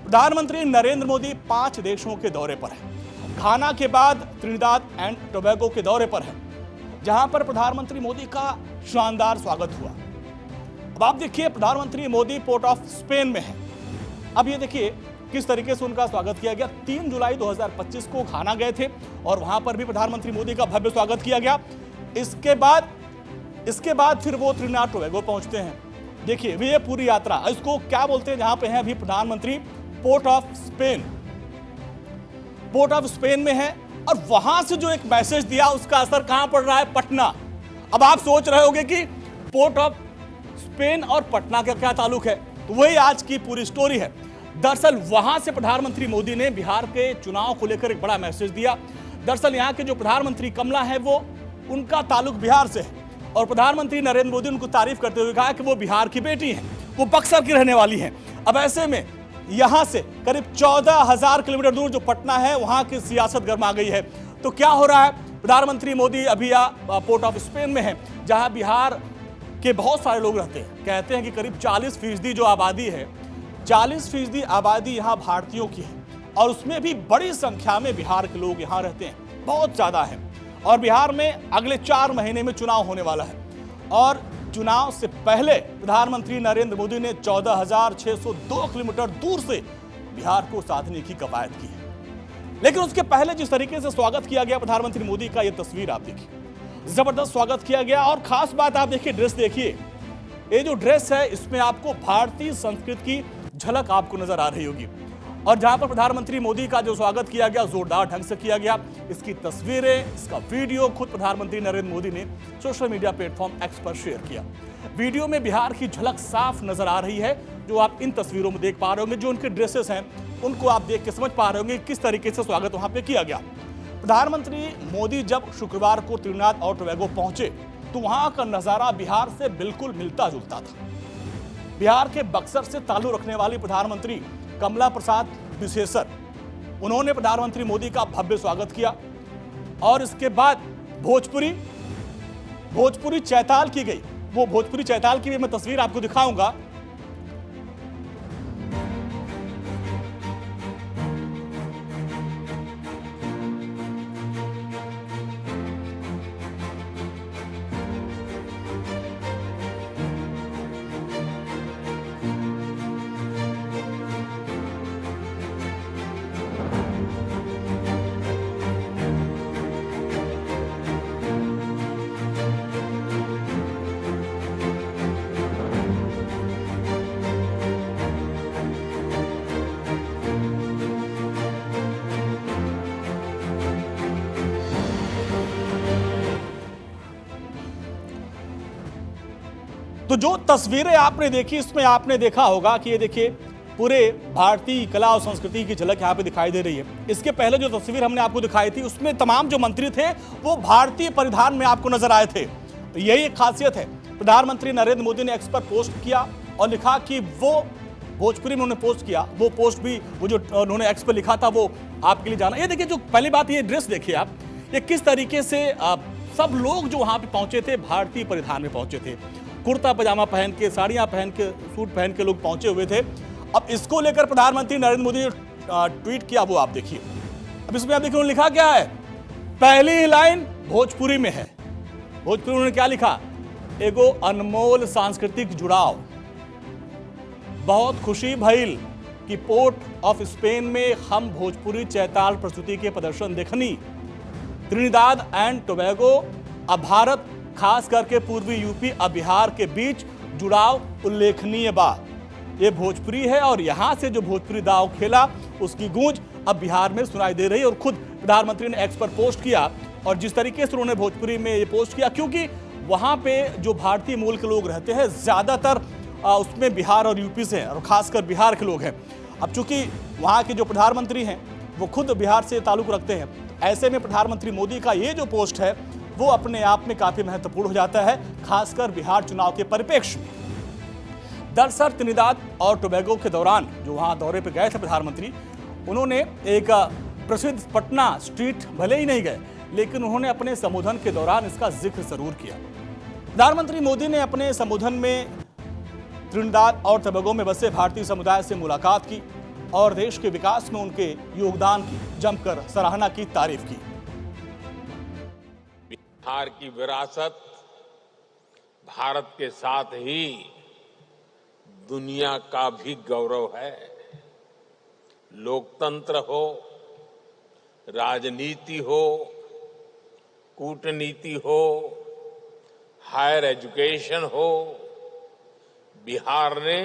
प्रधानमंत्री नरेंद्र मोदी 5 देशों के दौरे पर है। घाना के बाद त्रिनिदाद एंड टोबैगो के दौरे पर है, जहां पर प्रधानमंत्री मोदी का शानदार स्वागत हुआ। अब आप देखिए, प्रधानमंत्री मोदी पोर्ट ऑफ स्पेन में है। अब ये देखिए किस तरीके से उनका स्वागत किया गया। 3 जुलाई 2025 को घाना गए थे और वहां पर भी प्रधानमंत्री मोदी का भव्य स्वागत किया गया। इसके बाद फिर वो त्रिनिदाद टोबैगो पहुंचते हैं। देखिए ये पूरी यात्रा, इसको क्या बोलते हैं, जहां पे हैं अभी प्रधानमंत्री पोर्ट ऑफ स्पेन में है। और वहां से जो एक मैसेज दिया उसका असर कहां पड़ रहा है? पटना। अब आप सोच रहे होंगे कि पोर्ट ऑफ स्पेन और पटना का क्या ताल्लुक है, तो वही आज की पूरी स्टोरी है। दरअसल वहां से प्रधानमंत्री मोदी ने बिहार के चुनाव को लेकर एक बड़ा मैसेज दिया। दरअसल यहां के जो प्रधानमंत्री कमला है वो उनका ताल्लुक बिहार से है और प्रधानमंत्री नरेंद्र मोदी उनको तारीफ करते हुए कहा कि वो बिहार की बेटी हैं, वो बक्सर की रहने वाली हैं। अब ऐसे में यहां से करीब 14,000 किलोमीटर दूर जो पटना है वहां की सियासत गर्मा गई है। तो क्या हो रहा है? प्रधानमंत्री मोदी अभी पोर्ट ऑफ स्पेन में है, जहां बिहार के बहुत सारे लोग रहते हैं। कहते हैं कि करीब 40% जो आबादी है, 40% आबादी यहाँ भारतीयों की है और उसमें भी बड़ी संख्या में बिहार के लोग यहाँ रहते हैं, बहुत ज्यादा है। और बिहार में अगले 4 महीने में चुनाव होने वाला है और चुनाव से पहले प्रधानमंत्री नरेंद्र मोदी ने 14,602 किलोमीटर दूर से बिहार को साधने की कवायद की है। लेकिन उसके पहले जिस तरीके से स्वागत किया गया प्रधानमंत्री मोदी का, यह तस्वीर आप देखिए, जबरदस्त स्वागत किया गया। और खास बात आप देखिए, ड्रेस देखिए, ये जो ड्रेस है इसमें आपको भारतीय संस्कृति की झलक आपको नजर आ रही होगी। और जहां पर प्रधानमंत्री मोदी का जो स्वागत किया गया जोरदार ढंग से किया गया। इसकी तस्वीरें, इसका वीडियो खुद प्रधानमंत्री नरेंद्र मोदी ने सोशल मीडिया प्लेटफॉर्म एक्स पर शेयर किया। वीडियो में बिहार की झलक साफ नजर आ रही है, जो आप इन तस्वीरों में देख पा रहे होंगे। जो उनके ड्रेसेस हैं उनको आप देख के समझ पा रहे होंगे किस तरीके से स्वागत वहां पे किया गया। प्रधानमंत्री मोदी जब शुक्रवार को त्रिनिदाद और टोबैगो पहुंचे तो वहां का नजारा बिहार से बिल्कुल मिलता जुलता था। बिहार के बक्सर से ताल्लुक रखने वाली प्रधानमंत्री कमला प्रसाद विशेषर, उन्होंने प्रधानमंत्री मोदी का भव्य स्वागत किया। और इसके बाद भोजपुरी चैताल की गई। वो भोजपुरी चैताल की भी मैं तस्वीर आपको दिखाऊंगा। तो जो तस्वीरें आपने देखी, इसमें आपने देखा होगा कि ये देखिए पूरे भारतीय कला और संस्कृति की झलक यहाँ पे दिखाई दे रही है। इसके पहले जो तस्वीर हमने आपको दिखाई थी उसमें तमाम जो मंत्री थे वो भारतीय परिधान में आपको नजर आए थे। यही एक खासियत है। प्रधानमंत्री नरेंद्र मोदी ने एक्स पर पोस्ट किया और लिखा कि वो भोजपुरी में उन्होंने पोस्ट किया, वो पोस्ट भी वो जो उन्होंने एक्स पर लिखा था वो आपके लिए जाना। ये देखिए, जो पहली बात, ये ड्रेस देखिए आप, ये किस तरीके से सब लोग जो वहां पे पहुंचे थे भारतीय परिधान में पहुंचे थे। कुर्ता पजामा पहन के, साड़ियां पहन के, सूट पहन के लोग पहुंचे हुए थे। अब इसको लेकर प्रधानमंत्री नरेंद्र मोदी ने ट्वीट किया, वो आप देखिए। अब इसमें आप देखिए उन्होंने लिखा क्या है। पहली ही लाइन भोजपुरी में है। भोजपुरी उन्होंने क्या लिखा? एगो अनमोल सांस्कृतिक जुड़ाव, बहुत खुशी भइल कि पोर्ट ऑफ स्पेन में हम भोजपुरी चैताल प्रस्तुति के प्रदर्शन देखनी। त्रिनिदाद एंड टोबैगो अब भारत, खास करके पूर्वी यूपी और बिहार के बीच जुड़ाव उल्लेखनीय बा। ये भोजपुरी है और यहां से जो भोजपुरी दाव खेला उसकी गूंज अब बिहार में सुनाई दे रही है। और खुद प्रधानमंत्री ने एक्स पर पोस्ट किया और जिस तरीके से उन्होंने भोजपुरी में ये पोस्ट किया, क्योंकि वहां पे जो भारतीय मूल के लोग रहते हैं ज्यादातर उसमें बिहार और यूपी से हैं और खासकर बिहार के लोग हैं। अब चूंकि वहां के जो प्रधानमंत्री हैं वो खुद बिहार से ताल्लुक रखते हैं, ऐसे में प्रधानमंत्री मोदी का ये जो पोस्ट है वो अपने आप में काफी महत्वपूर्ण हो जाता है, खासकर बिहार चुनाव के परिप्रेक्ष्य में। दरअसल त्रिनिदाद और टोबैगो के दौरान जो वहां दौरे पर गए थे प्रधानमंत्री, उन्होंने एक प्रसिद्ध पटना स्ट्रीट भले ही नहीं गए, लेकिन उन्होंने अपने संबोधन के दौरान इसका जिक्र जरूर किया। प्रधानमंत्री मोदी ने अपने संबोधन में त्रिनिदाद और टोबैगो में बसे भारतीय समुदाय से मुलाकात की और देश के विकास में उनके योगदान की जमकर सराहना की, तारीफ की। बिहार की विरासत भारत के साथ ही दुनिया का भी गौरव है। लोकतंत्र हो, राजनीति हो, कूटनीति हो, हायर एजुकेशन हो, बिहार ने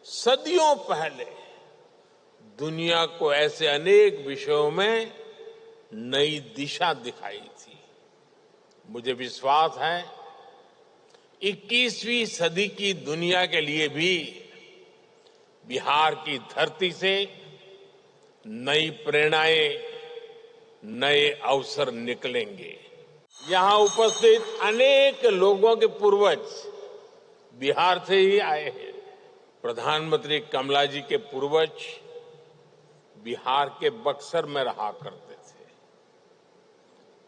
सदियों पहले दुनिया को ऐसे अनेक विषयों में नई दिशा दिखाई थी। मुझे विश्वास है 21वीं सदी की दुनिया के लिए भी बिहार की धरती से नई प्रेरणाएं, नए अवसर निकलेंगे। यहां उपस्थित अनेक लोगों के पूर्वज बिहार से ही आए हैं। प्रधानमंत्री कमला जी के पूर्वज बिहार के बक्सर में रहा करते थे।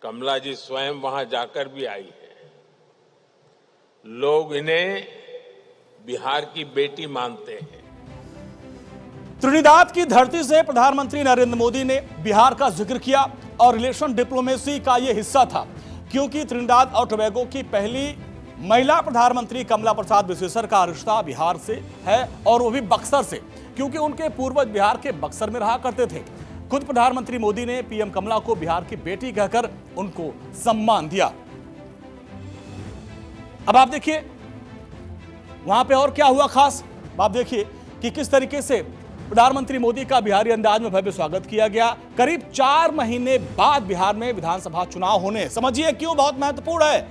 कमला जी स्वयं वहां जाकर भी आई है। लोग इन्हें बिहार की बेटी मानते हैं। त्रिनिदाद की धरती से प्रधानमंत्री नरेंद्र मोदी ने बिहार का जिक्र किया और रिलेशन डिप्लोमेसी का यह हिस्सा था, क्योंकि त्रिनिदाद और टोबैगो की पहली महिला प्रधानमंत्री कमला प्रसाद विशेषर का रिश्ता बिहार से है, और वो भी बक्सर से, क्योंकि उनके पूर्वज बिहार के बक्सर में रहा करते थे। खुद प्रधानमंत्री मोदी ने पीएम कमला को बिहार की बेटी कहकर उनको सम्मान दिया। अब आप देखिए वहां पे और क्या हुआ खास। आप देखिए कि किस तरीके से प्रधानमंत्री मोदी का बिहारी अंदाज में भव्य स्वागत किया गया। करीब 4 महीने बाद बिहार में विधानसभा चुनाव होने, समझिए क्यों बहुत महत्वपूर्ण है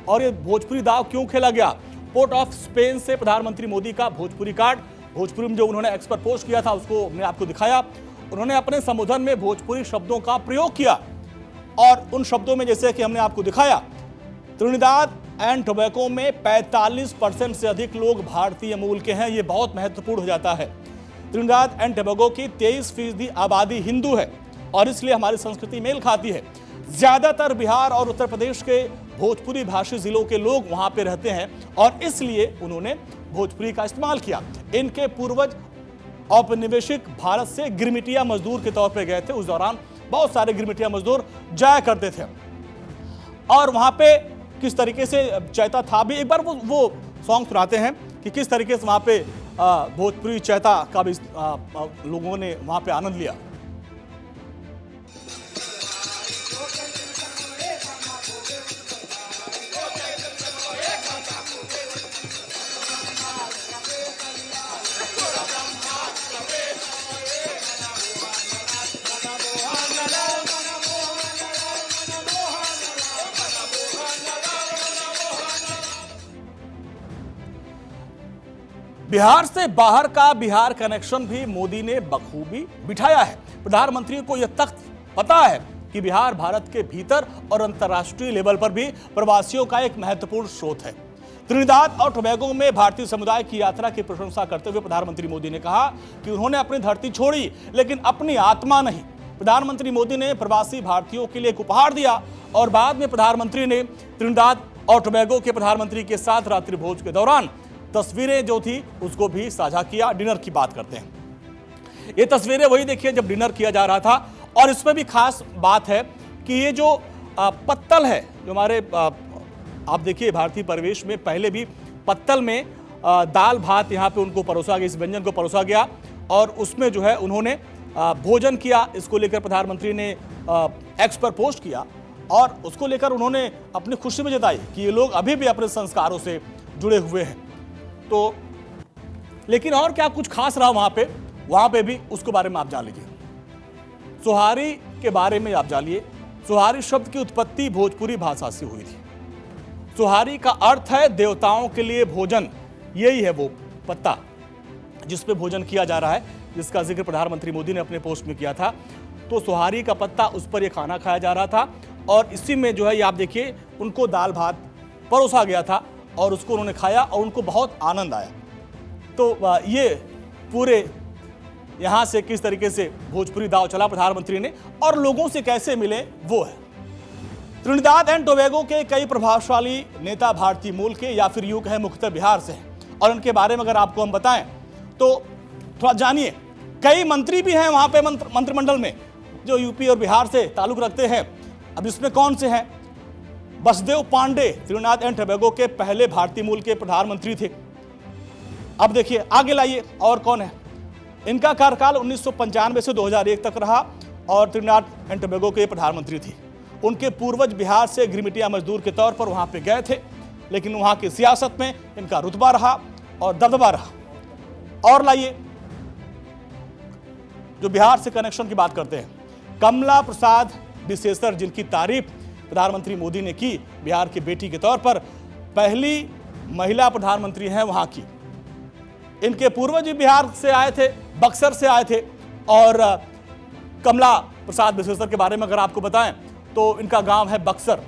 और ये भोजपुरी दांव क्यों खेला गया। पोर्ट ऑफ स्पेन से प्रधानमंत्री मोदी का भोजपुरी कार्ड, भोजपुरी में जो उन्होंने एक्स पर पोस्ट किया था उसको हमने आपको दिखाया। उन्होंने अपने संबोधन में भोजपुरी शब्दों का प्रयोग किया और उन शब्दों में जैसे कि हमने आपको दिखाया, त्रिनिदाद एंड टोबैगो में 45% से अधिक लोग भारतीय मूल के हैं। ये बहुत महत्वपूर्ण हो जाता है। त्रिनिदाद एंड टोबैगो की 23% आबादी हिंदू है और इसलिए हमारी संस्कृति मेल खाती है। ज्यादातर बिहार और उत्तर प्रदेश के भोजपुरी भाषी जिलों के लोग वहां पे रहते हैं और इसलिए उन्होंने भोजपुरी का इस्तेमाल किया। इनके पूर्वज औपनिवेशिक भारत से गिरमिटिया मजदूर के तौर पर गए थे। उस दौरान बहुत सारे गिरमिटिया मजदूर जाया करते थे और वहां पे किस तरीके से चैता था भी। एक बार वो सॉन्ग सुनाते हैं कि किस तरीके से वहां पे भोजपुरी चैता का भी लोगों ने वहां पे आनंद लिया। बिहार से बाहर का बिहार कनेक्शन भी मोदी ने बखूबी बिठाया है। प्रधानमंत्री को यह तख्त पता है कि बिहार भारत के भीतर और अंतर्राष्ट्रीय लेवल पर भी प्रवासियों का एक महत्वपूर्ण स्रोत है। त्रिनिदाद और टोबैगो में भारतीय समुदाय की यात्रा की प्रशंसा करते हुए प्रधानमंत्री मोदी ने कहा कि उन्होंने अपनी धरती छोड़ी लेकिन अपनी आत्मा नहीं। प्रधानमंत्री मोदी ने प्रवासी भारतीयों के लिए एक उपहार दिया और बाद में प्रधानमंत्री ने त्रिनिदाद और टोबैगो के प्रधानमंत्री के साथ रात्रि भोज के दौरान तस्वीरें जो थी उसको भी साझा किया। डिनर की बात करते हैं। ये तस्वीरें वही देखिए जब डिनर किया जा रहा था और इसमें भी खास बात है कि ये जो पत्तल है जो हमारे आप देखिए भारतीय परिवेश में पहले भी पत्तल में दाल भात यहाँ पे उनको परोसा गया, इस व्यंजन को परोसा गया और उसमें जो है उन्होंने भोजन किया। इसको लेकर प्रधानमंत्री ने एक्स पर पोस्ट किया और उसको लेकर उन्होंने अपनी खुशी में जताई कि ये लोग अभी भी अपने संस्कारों से जुड़े हुए हैं। तो लेकिन और क्या कुछ खास रहा वहां पे भी उसके बारे में आप जान लीजिए। सोहारी के बारे में आप जानिए। सोहारी शब्द की उत्पत्ति भोजपुरी भाषा से हुई थी। सोहारी का अर्थ है देवताओं के लिए भोजन। यही है वो पत्ता जिस पे भोजन किया जा रहा है, जिसका जिक्र प्रधानमंत्री मोदी ने अपने पोस्ट में किया था। तो सोहारी का पत्ता, उस पर यह खाना खाया जा रहा था और इसी में जो है ये आप देखिए उनको दाल भात परोसा गया था और उसको उन्होंने खाया और उनको बहुत आनंद आया। तो ये पूरे यहाँ से किस तरीके से भोजपुरी दाव चला प्रधानमंत्री ने और लोगों से कैसे मिले वो है। त्रिनिदाद एंड टोबैगो के कई प्रभावशाली नेता भारतीय मूल के या फिर यूं कहें मुख्यतः बिहार से हैं और उनके बारे में अगर आपको हम बताएं तो थोड़ा जानिए कई मंत्री भी हैं वहां पे मंत्रिमंडल में जो यूपी और बिहार से ताल्लुक रखते हैं। अब इसमें कौन से हैं? Basdeo Panday Trinidad and Tobago के पहले भारतीय मूल के प्रधानमंत्री थे। अब देखिए आगे लाइए और कौन है। इनका कार्यकाल 1995 से 2001 तक रहा और त्रिनाद एंड टोबैगो के प्रधानमंत्री थे। उनके पूर्वज बिहार से गिरमिटिया मजदूर के तौर पर वहां पे गए थे, लेकिन वहां की सियासत में इनका रुतबा रहा और दबदबा रहा। और लाइए जो बिहार से कनेक्शन की बात करते हैं, कमला प्रसाद बिसेसर, जिनकी तारीफ प्रधानमंत्री मोदी ने की, बिहार की बेटी के तौर पर पहली महिला प्रधानमंत्री हैं वहां की। इनके पूर्वज भी बिहार से आए थे, बक्सर से आए थे। और कमला प्रसाद बिसेसर के बारे में अगर आपको बताएं तो इनका गांव है बक्सर,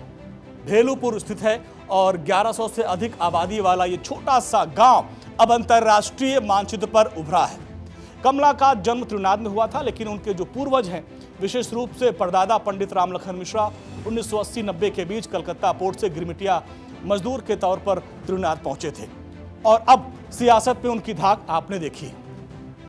भेलूपुर स्थित है और 1100 से अधिक आबादी वाला ये छोटा सा गांव अब अंतर्राष्ट्रीय मानचित्र पर उभरा है। कमला का जन्म त्रिनाद में हुआ था, लेकिन उनके जो पूर्वज हैं, विशेष रूप से परदादा पंडित रामलखन मिश्रा 1980-90 के बीच कलकत्ता पोर्ट से गिरमिटिया मजदूर के तौर पर त्रिनाद पहुंचे थे और अब सियासत में उनकी धाक आपने देखी।